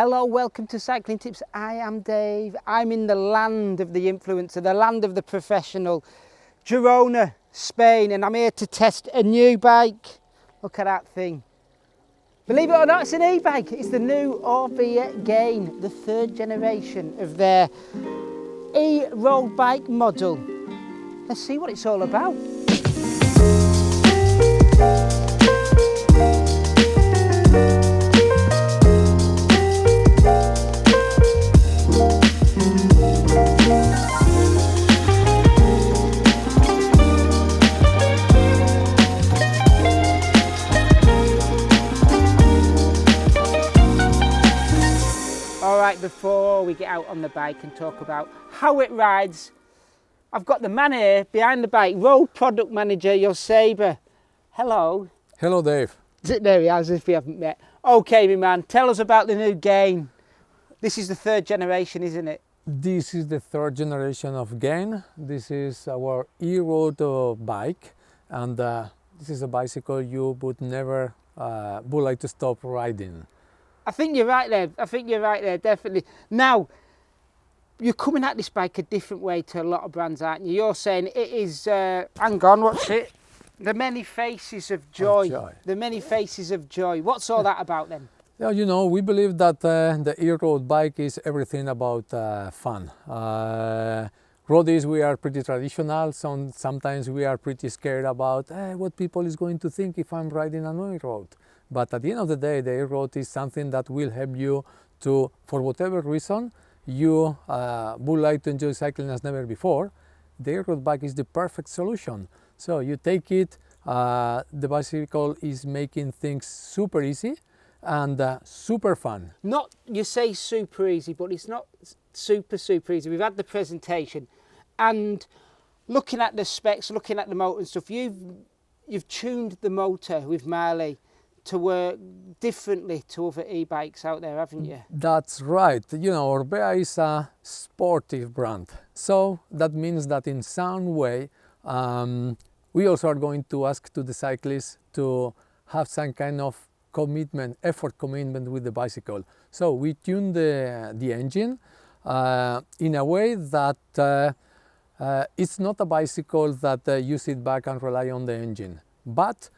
Hello, welcome to Cycling Tips. I am Dave. I'm in the land of the influencer, the land of the professional, Girona, Spain, and I'm here to test a new bike. Look at that thing. Believe it or not, it's an e-bike. It's the new Orbea Gain, the third generation of their e-road bike model. Let's see what it's all about. Alright, before we get out on the bike and talk about how it rides, I've got the man here behind the bike, Road Product Manager Joseba. Hello. Hello, Dave. There he is, as if we haven't met. Okay, my man, tell us about the new Gain. This is the third generation, isn't it? This is the third generation of Gain. This is our e-road bike, and this is a bicycle you would never would like to stop riding. I think you're right there. Definitely. Now, you're coming at this bike a different way to a lot of brands, aren't you? You're saying it is, hang on, what's it? The many faces of joy. The many faces of joy. What's all that about then? Yeah, you know, we believe that the e-road bike is everything about fun. Roadies, we are pretty traditional. Sometimes we are pretty scared about what people is going to think if I'm riding an e-road. But at the end of the day, the e-road is something that will help you to, for whatever reason, you would like to enjoy cycling as never before. The e-road bike is the perfect solution. So you take it, the bicycle is making things super easy and super fun. Not, you say super easy, but it's not super easy. We've had the presentation and looking at the specs, looking at the motor and stuff, you've tuned the motor with Marley to work differently to other e-bikes out there, haven't you? That's right. You know, Orbea is a sportive brand. So that means that in some way, we also are going to ask to the cyclists to have some kind of effort commitment with the bicycle. So we tune the engine in a way that it's not a bicycle that you sit back and rely on the engine, but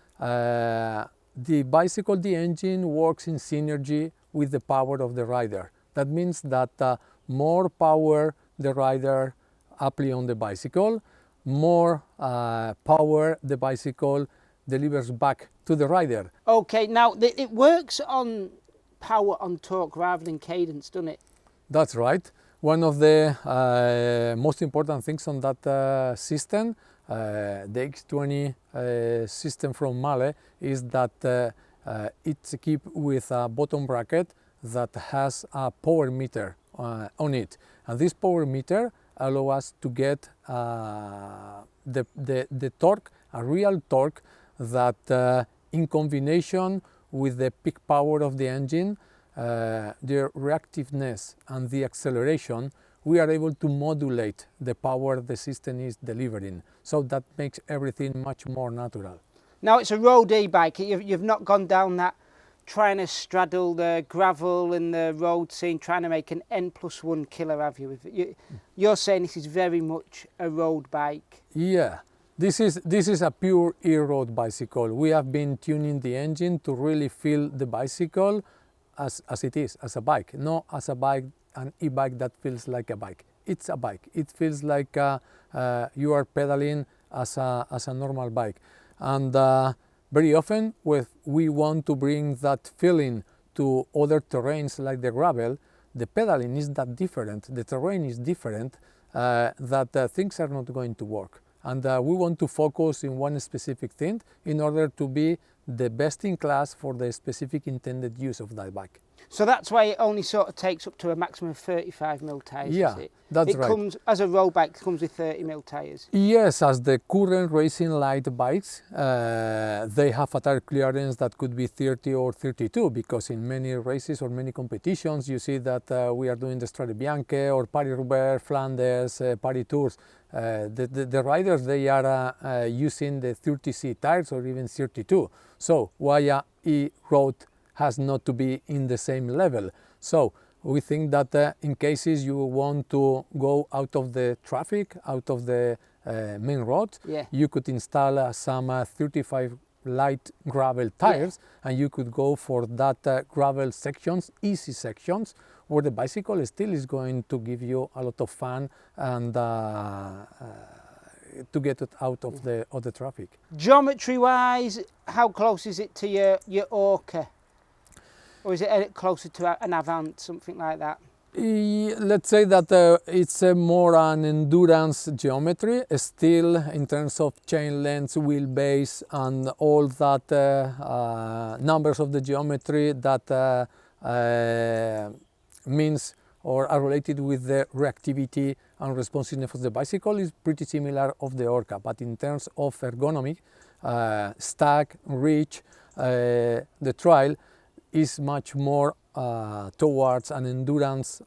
the bicycle, the engine works in synergy with the power of the rider. That means that more power the rider apply on the bicycle, more power the bicycle delivers back to the rider. Okay, now it works on power on torque rather than cadence, doesn't it? That's right. One of the most important things on that system, the X20 system from Mahle, is that it's equipped with a bottom bracket that has a power meter on it. And this power meter allows us to get the torque, a real torque that in combination with the peak power of the engine, the reactiveness and the acceleration, we are able to modulate the power the system is delivering. So that makes everything much more natural. Now it's a road e-bike. You've not gone down that trying to straddle the gravel and the road scene, trying to make an N+1 killer, have you? You're saying this is very much a road bike. Yeah. This is a pure e-road bicycle. We have been tuning the engine to really feel the bicycle as it is, as a bike, not as a bike, an e-bike that feels like a bike. It's a bike. It feels like you are pedaling as a normal bike. And very often we want to bring that feeling to other terrains like the gravel. The pedaling is that different, the terrain is different, that things are not going to work. And we want to focus in one specific thing in order to be the best in class for the specific intended use of that bike. So that's why it only sort of takes up to a maximum of 35mm tyres, yeah, is it? That's right. It comes, as a road bike, it comes with 30mm tyres? Yes, as the current racing light bikes, they have a tire clearance that could be 30 or 32, because in many races or many competitions you see that we are doing the Strade Bianche or Paris-Roubaix, Flanders, Paris Tours. The riders, they are using the 30C tires or even 32. So why e-road has not to be in the same level? So we think that in cases you want to go out of the traffic, out of the main road, Yeah. you could install some 35 light gravel tires, and you could go for that gravel sections, easy sections, where the bicycle still is going to give you a lot of fun and to get it out of the traffic. Geometry wise, how close is it to your Orca? Or is it closer to an Avant, something like that? Let's say that it's more an endurance geometry, still in terms of chain length, wheelbase, and all that numbers of the geometry that means or are related with the reactivity and responsiveness of the bicycle is pretty similar of the Orca, but in terms of ergonomic, stack, reach, the trail is much more towards an endurance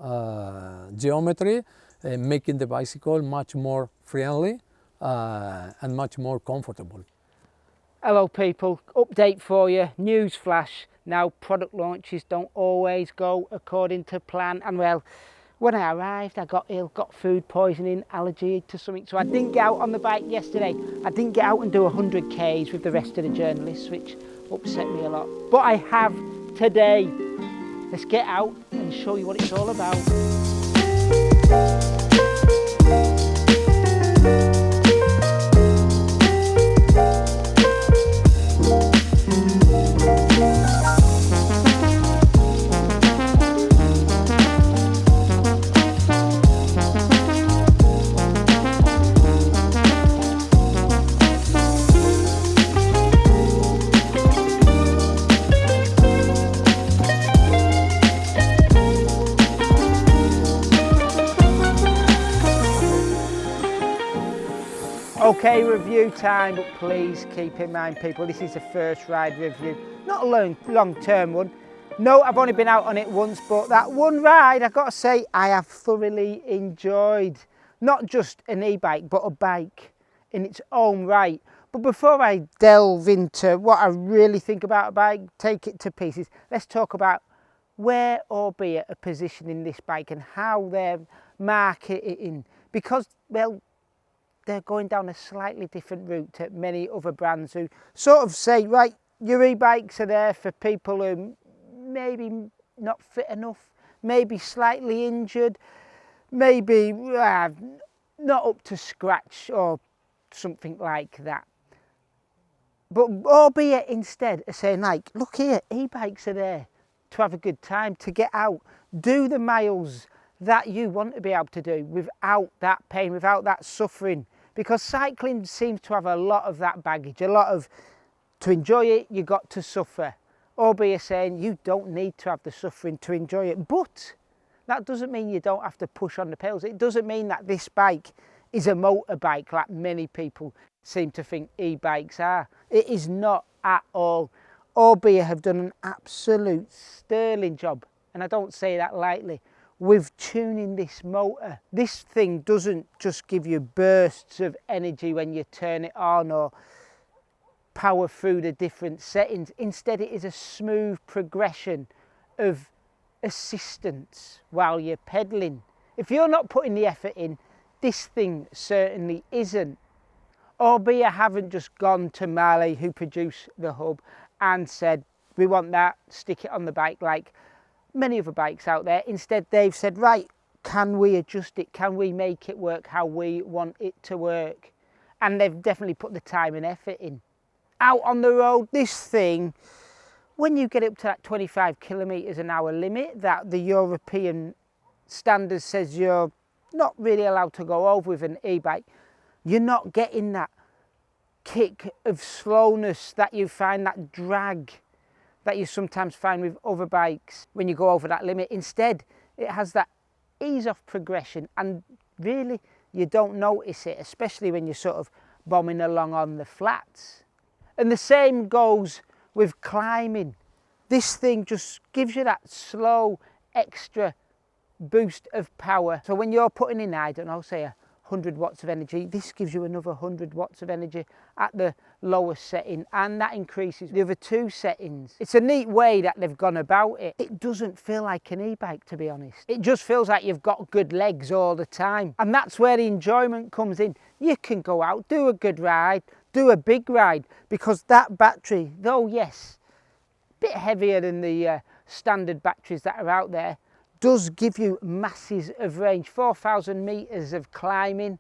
geometry, making the bicycle much more friendly and much more comfortable. Hello people, update for you, news flash. Now product launches don't always go according to plan, and well, when I arrived I got ill, got food poisoning, allergy to something, so I didn't get out on the bike yesterday. I didn't get out and do 100 Ks with the rest of the journalists, which upset me a lot. But I have today. Let's get out and show you what it's all about. Okay, review time, but please keep in mind people, this is a first ride review, not a long-term one. No, I've only been out on it once, but that one ride, I've got to say, I have thoroughly enjoyed. Not just an e-bike, but a bike in its own right. But before I delve into what I really think about a bike, take it to pieces, let's talk about where Orbea are positioning this bike and how they're marketing. Because, well, they're going down a slightly different route to many other brands who sort of say, right, your e-bikes are there for people who maybe not fit enough, maybe slightly injured, maybe not up to scratch or something like that. But Orbea instead are saying, like, look here, e-bikes are there to have a good time, to get out, do the miles that you want to be able to do without that pain, without that suffering. Because cycling seems to have a lot of that baggage, a lot of, to enjoy it, you got to suffer. Orbea saying you don't need to have the suffering to enjoy it. But that doesn't mean you don't have to push on the pedals. It doesn't mean that this bike is a motorbike like many people seem to think e-bikes are. It is not at all. Orbea have done an absolute sterling job, and I don't say that lightly, with tuning this motor. This thing doesn't just give you bursts of energy when you turn it on or power through the different settings. Instead, it is a smooth progression of assistance while you're pedaling. If you're not putting the effort in, this thing certainly isn't. Orbea haven't just gone to Marley, who produce the hub, and said, we want that, stick it on the bike like many other bikes out there. Instead, they've said, right, can we adjust it? Can we make it work how we want it to work? And they've definitely put the time and effort in. Out on the road, this thing, when you get up to that 25 kilometres an hour limit that the European standard says you're not really allowed to go over with an e-bike, you're not getting that kick of slowness that you find, that drag that you sometimes find with other bikes when you go over that limit. Instead, it has that ease off progression, and really you don't notice it, especially when you're sort of bombing along on the flats. And the same goes with climbing. This thing just gives you that slow extra boost of power. So when you're putting in, I don't know, say a 100 watts of energy. This gives you another 100 watts of energy at the lowest setting, and that increases the other two settings. It's a neat way that they've gone about it. It doesn't feel like an e-bike, to be honest. It just feels like you've got good legs all the time, and that's where the enjoyment comes in. You can go out, do a good ride, do a big ride, because that battery, though yes, a bit heavier than the standard batteries that are out there, does give you masses of range, 4,000 meters of climbing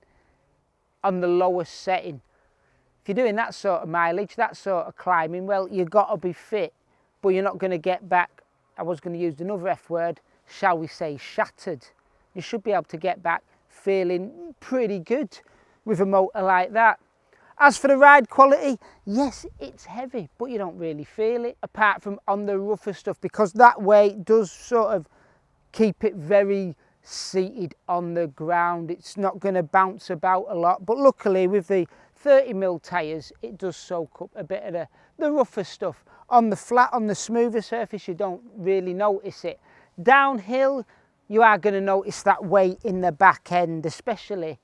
on the lowest setting. If you're doing that sort of mileage, that sort of climbing, well, you've got to be fit, but you're not going to get back, I was going to use another F word, shall we say shattered. You should be able to get back feeling pretty good with a motor like that. As for the ride quality, yes, it's heavy, but you don't really feel it, apart from on the rougher stuff, because that weight does sort of keep it very seated on the ground. It's not going to bounce about a lot, but luckily with the 30mm tyres, it does soak up a bit of the rougher stuff. On the flat, on the smoother surface, you don't really notice it. Downhill, you are going to notice that weight in the back end, especially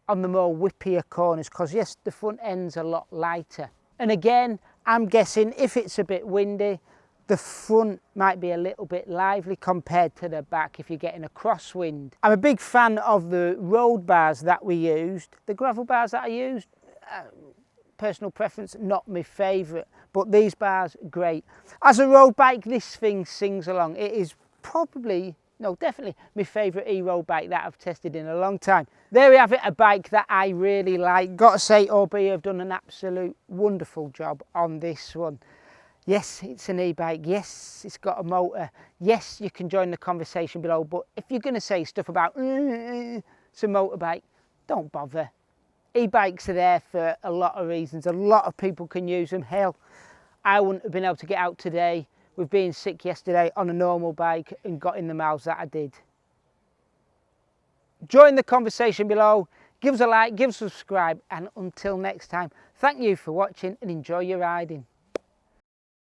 on the more whippier corners, because yes, the front end's a lot lighter. And again, I'm guessing if it's a bit windy, the front might be a little bit lively compared to the back if you're getting a crosswind. I'm a big fan of the road bars that we used. The gravel bars that I used, personal preference, not my favourite, but these bars, great. As a road bike, this thing sings along. It is probably, no, definitely my favourite e-road bike that I've tested in a long time. There we have it, a bike that I really like. Got to say, Orbea have done an absolute wonderful job on this one. Yes, it's an e-bike. Yes, it's got a motor. Yes, you can join the conversation below, but if you're going to say stuff about it's a motorbike, don't bother. E-bikes are there for a lot of reasons. A lot of people can use them. Hell, I wouldn't have been able to get out today with being sick yesterday on a normal bike and got in the miles that I did. Join the conversation below. Give us a like, give us a subscribe, and until next time, thank you for watching and enjoy your riding.